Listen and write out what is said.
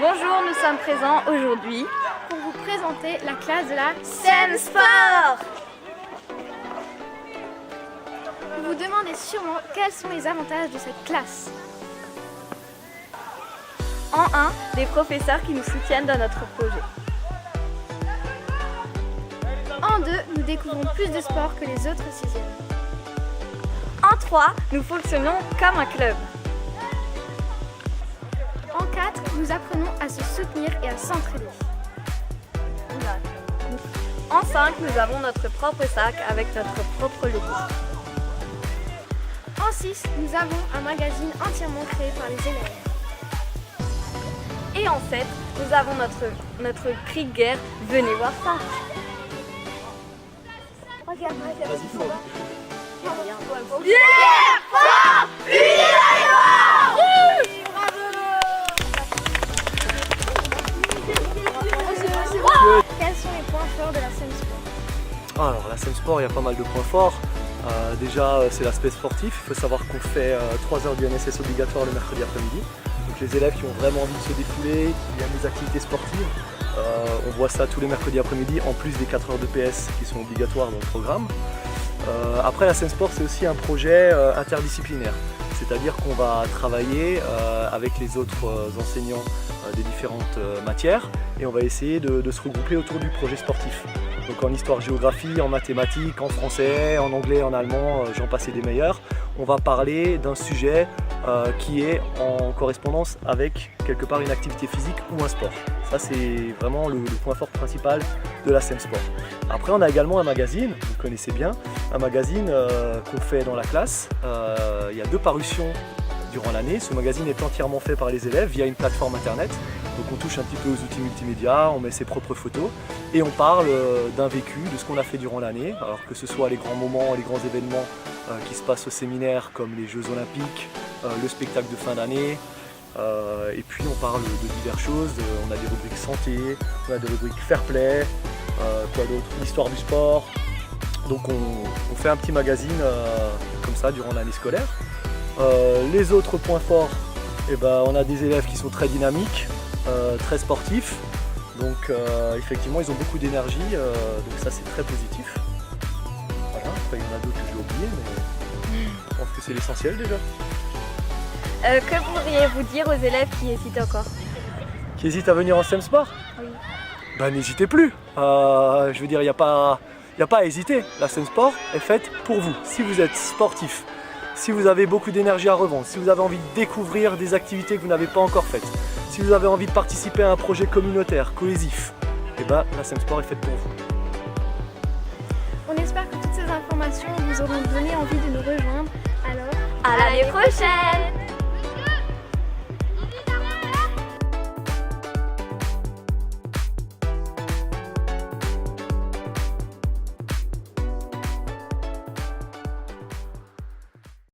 Bonjour, nous sommes présents aujourd'hui pour vous présenter la classe de la SEM Sport. Vous vous demandez sûrement quels sont les avantages de cette classe. En 1, des professeurs qui nous soutiennent dans notre projet. En 2, nous découvrons plus de sport que les autres 6e. En 3, nous fonctionnons comme un club. En 4, nous apprenons à se soutenir et à s'entraider. En 5, nous avons notre propre sac avec notre propre logo. En 6, nous avons un magazine entièrement créé par les élèves. Et en 7, nous avons notre cri de guerre, venez voir ça. Regarde. Quels sont les points forts de la SEM Sport? Alors la SEM Sport, il y a pas mal de points forts. Déjà c'est l'aspect sportif, il faut savoir qu'on fait 3 heures du NSS obligatoire le mercredi après-midi. Donc les élèves qui ont vraiment envie de se défouler, qui aiment les activités sportives, on voit ça tous les mercredis après-midi en plus des 4 heures de PS qui sont obligatoires dans le programme. Après la SEM Sport, c'est aussi un projet interdisciplinaire, c'est-à-dire qu'on va travailler avec les autres enseignants des différentes matières et on va essayer de se regrouper autour du projet sportif. Donc en histoire-géographie, en mathématiques, en français, en anglais, en allemand, j'en passe des meilleurs. On va parler d'un sujet qui est en correspondance avec quelque part une activité physique ou un sport. Ça c'est vraiment le point fort principal de la SEM Sport. Après on a également un magazine, vous connaissez bien, un magazine qu'on fait dans la classe. Il y a 2 parutions durant l'année. Ce magazine est entièrement fait par les élèves via une plateforme internet. Donc on touche un petit peu aux outils multimédia, on met ses propres photos et on parle d'un vécu, de ce qu'on a fait durant l'année, alors que ce soit les grands moments, les grands événements qui se passent au séminaire comme les Jeux Olympiques, le spectacle de fin d'année, et puis on parle de diverses choses. On a des rubriques santé, on a des rubriques fair play, quoi d'autre, l'histoire du sport. Donc on fait un petit magazine comme ça durant l'année scolaire. Les autres points forts, on a des élèves qui sont très dynamiques, très sportifs, donc effectivement ils ont beaucoup d'énergie, donc ça c'est très positif. Voilà, après il y en a d'autres que j'ai oubliés, mais je pense que c'est l'essentiel déjà. Que pourriez-vous dire aux élèves qui hésitent encore? Qui hésitent à venir en SEM Sport? Oui. N'hésitez plus, je veux dire il n'y a pas à hésiter, la SEM Sport est faite pour vous, si vous êtes sportif. Si vous avez beaucoup d'énergie à revendre, si vous avez envie de découvrir des activités que vous n'avez pas encore faites, si vous avez envie de participer à un projet communautaire, cohésif, la SEM Sport est faite pour vous. On espère que toutes ces informations vous auront donné envie de nous rejoindre. Alors, à l'année prochaine!